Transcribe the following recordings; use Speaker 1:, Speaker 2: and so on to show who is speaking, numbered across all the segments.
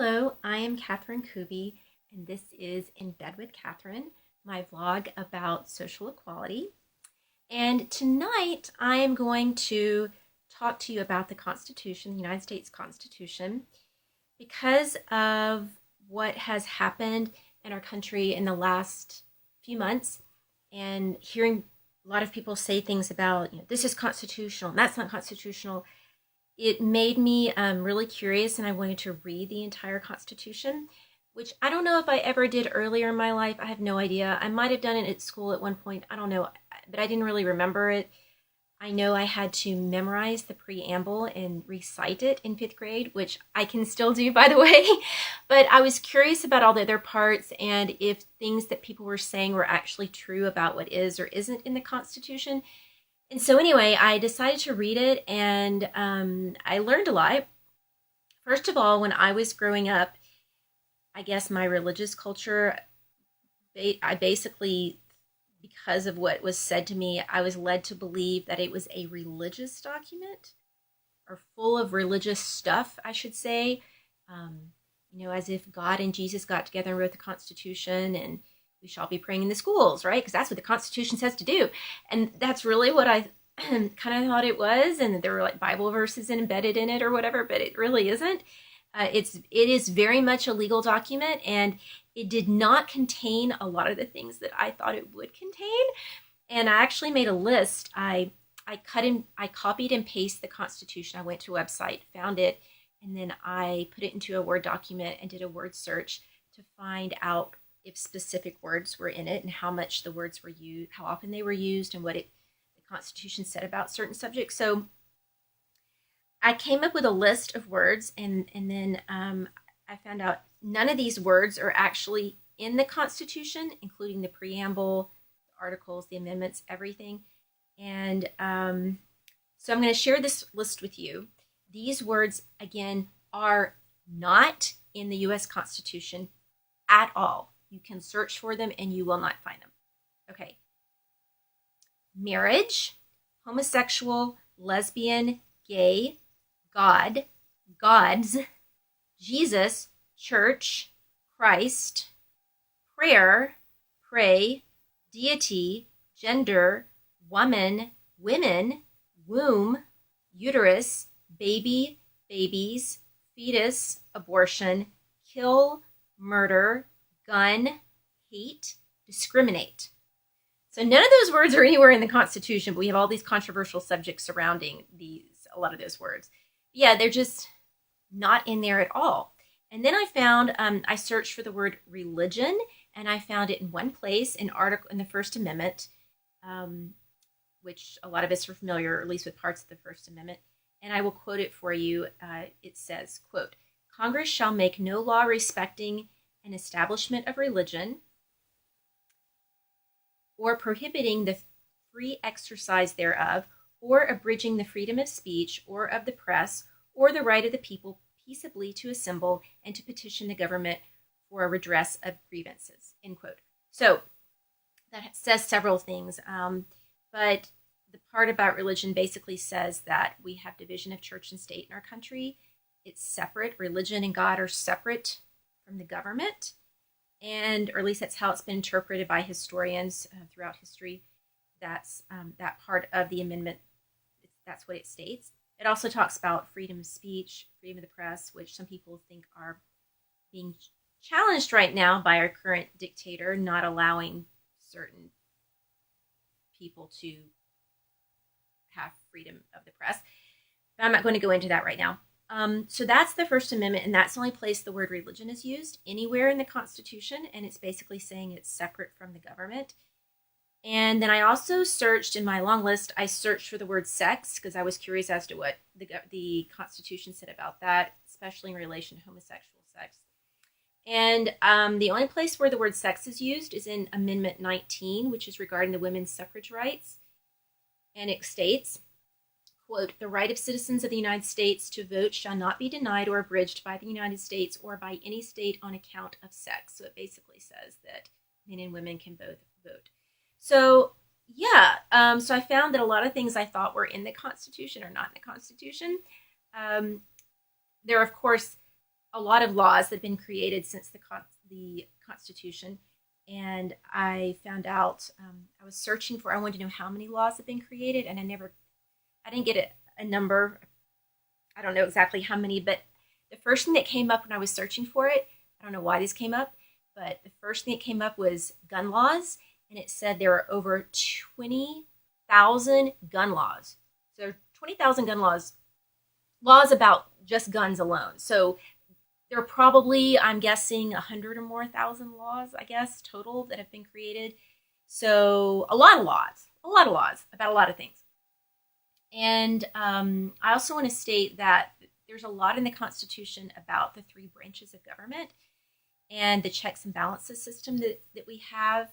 Speaker 1: Hello, I am Kathryn Kuby, and this is In Bed with Kathryn, my vlog about social equality. And tonight I am going to talk to you about the Constitution, the United States Constitution, because of what has happened in our country in the last few months, and hearing a lot of people say things about, this is constitutional, and that's not constitutional. It made me really curious, and I wanted to read the entire Constitution, which I don't know if I ever did earlier in my life. I have no idea. I might have done it at school at one point. I don't know, but I didn't really remember it. I know I had to memorize the preamble and recite it in fifth grade, which I can still do, by the way. But I was curious about all the other parts and if things that people were saying were actually true about what is or isn't in the Constitution. And so anyway, I decided to read it, and I learned a lot. First of all, when I was growing up, I guess my religious culture, I basically, because of what was said to me, I was led to believe that it was a religious document, or full of religious stuff, I should say. As if God and Jesus got together and wrote the Constitution, and we shall be praying in the schools, right? Because that's what the Constitution says to do. And that's really what I kind of thought it was. And there were like Bible verses embedded in it or whatever, but it really isn't. It is very much a legal document, and it did not contain a lot of the things that I thought it would contain. And I actually made a list. I copied and pasted the Constitution. I went to a website, found it, and then I put it into a Word document and did a word search to find out if specific words were in it and how much the words were used, how often they were used, and what the Constitution said about certain subjects. So I came up with a list of words, and then I found out none of these words are actually in the Constitution, including the preamble, the articles, the amendments, everything. And so I'm going to share this list with you. These words, again, are not in the U.S. Constitution at all. You can search for them and you will not find them. Okay. Marriage, homosexual, lesbian, gay, God, gods, Jesus, church, Christ, prayer, pray, deity, gender, woman, women, womb, uterus, baby, babies, fetus, abortion, kill, murder, gun, hate, discriminate. So none of those words are anywhere in the Constitution, but we have all these controversial subjects surrounding a lot of those words. Yeah, they're just not in there at all. And then I found, I searched for the word religion, and I found it in one place, an article in the First Amendment, which a lot of us are familiar, or at least with parts of the First Amendment. And I will quote it for you. It says, quote, "Congress shall make no law respecting an establishment of religion or prohibiting the free exercise thereof, or abridging the freedom of speech or of the press, or the right of the people peaceably to assemble and to petition the government for a redress of grievances," end quote. So that says several things, but the part about religion basically says that we have division of church and state in our country. It's separate. Religion and God are separate from the government, and or at least that's how it's been interpreted by historians throughout history. That's that part of the amendment. That's what it states. It also talks about freedom of speech, freedom of the press, which some people think are being challenged right now by our current dictator, not allowing certain people to have freedom of the press. But I'm not going to go into that right now. So that's the First Amendment, and that's the only place the word religion is used anywhere in the Constitution, and it's basically saying it's separate from the government. And then I also searched in my long list, I searched for the word sex because I was curious as to what the Constitution said about that, especially in relation to homosexual sex. And the only place where the word sex is used is in Amendment 19, which is regarding the women's suffrage rights. And it states, quote, "The right of citizens of the United States to vote shall not be denied or abridged by the United States or by any state on account of sex." So it basically says that men and women can both vote. So yeah, so I found that a lot of things I thought were in the Constitution are not in the Constitution. There are, of course, a lot of laws that have been created since the Constitution. And I found out, I was searching for, I wanted to know how many laws have been created, and I didn't get a number. I don't know exactly how many, but the first thing that came up when I was searching for it, I don't know why this came up, but the first thing that came up was gun laws, and it said there are over 20,000 gun laws. So 20,000 gun laws about just guns alone. So there are probably, I'm guessing, 100 or more thousand laws, I guess, total that have been created. So a lot of laws about a lot of things. And I also want to state that there's a lot in the Constitution about the three branches of government and the checks and balances system that we have.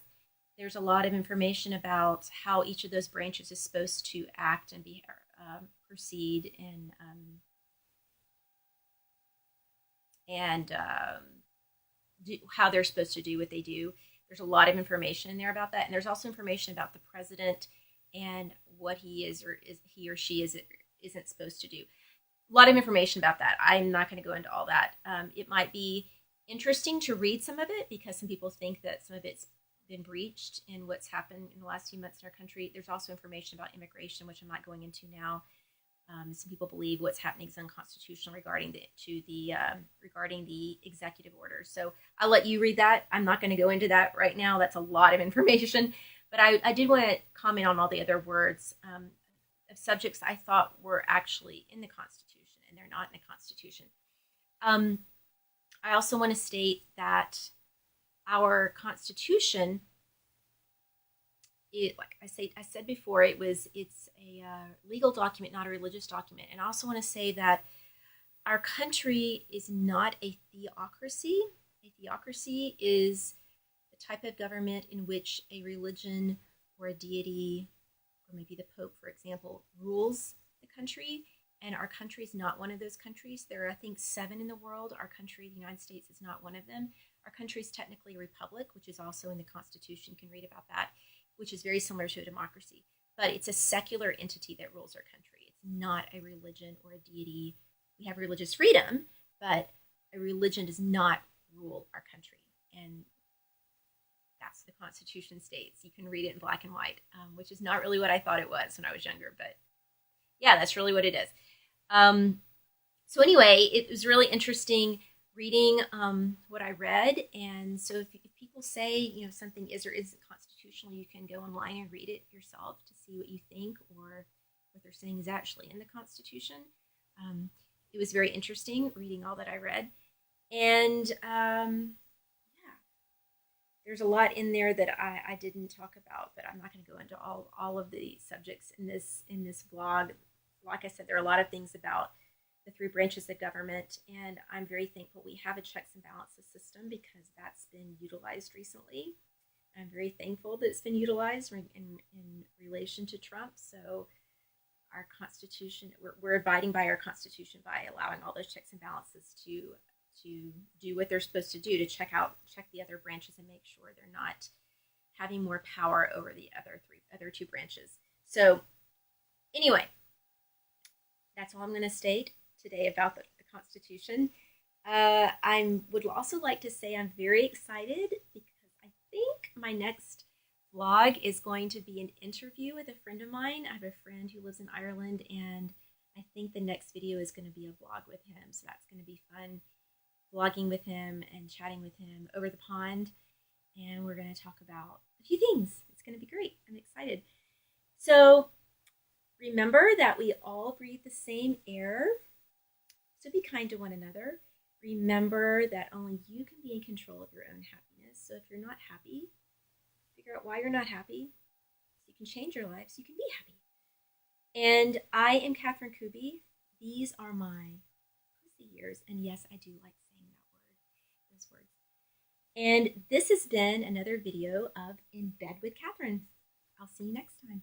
Speaker 1: There's a lot of information about how each of those branches is supposed to act and proceed and how they're supposed to do what they do. There's a lot of information in there about that, and there's also information about the president and what he is or she isn't supposed to do. A lot of information about that. I'm not going to go into all that. It might be interesting to read some of it because some people think that some of it's been breached in what's happened in the last few months in our country. There's also information about immigration, which I'm not going into now. Some people believe what's happening is unconstitutional regarding the executive orders. So I'll let you read that. I'm not going to go into that right now. That's a lot of information. But I did want to comment on all the other words of subjects I thought were actually in the Constitution, and they're not in the Constitution. I also want to state that our Constitution, like I said before, it's a legal document, not a religious document. And I also want to say that our country is not a theocracy. A theocracy is the type of government in which a religion or a deity, or maybe the Pope, for example, rules the country. And our country is not one of those countries. There are, I think, 7 in the world. Our country, the United States, is not one of them. Our country is technically a republic, which is also in the Constitution. You can read about that, which is very similar to a democracy. But it's a secular entity that rules our country. It's not a religion or a deity. We have religious freedom, but a religion does not rule our country. And that's the Constitution states. You can read it in black and white, which is not really what I thought it was when I was younger. But yeah, that's really what it is. So anyway, it was really interesting reading what I read. And so if people say, something is or isn't constitutional, you can go online and read it yourself to see what you think or what they're saying is actually in the Constitution. It was very interesting reading all that I read. And yeah, there's a lot in there that I didn't talk about, but I'm not going to go into all of the subjects in this blog. Like I said, there are a lot of things about the 3 branches of government, and I'm very thankful we have a checks and balances system because that's been utilized recently. I'm very thankful that it's been utilized in relation to Trump. So our Constitution, we're abiding by our Constitution by allowing all those checks and balances to do what they're supposed to do, to check the other branches and make sure they're not having more power over the other 2 branches. So anyway, that's all I'm going to state today about the Constitution. I would also like to say I'm very excited because I think my next vlog is going to be an interview with a friend of mine. I have a friend who lives in Ireland, and I think the next video is going to be a vlog with him. So that's going to be fun, vlogging with him and chatting with him over the pond. And we're going to talk about a few things. It's going to be great. I'm excited. So remember that we all breathe the same air, so be kind to one another. Remember that only you can be in control of your own happiness. So if you're not happy, figure out why you're not happy, so you can change your life so you can be happy. And I am Kathryn Kuby. These are my pussy ears, and yes, I do like saying those words. And this has been another video of In Bed with Kathryn. I'll see you next time.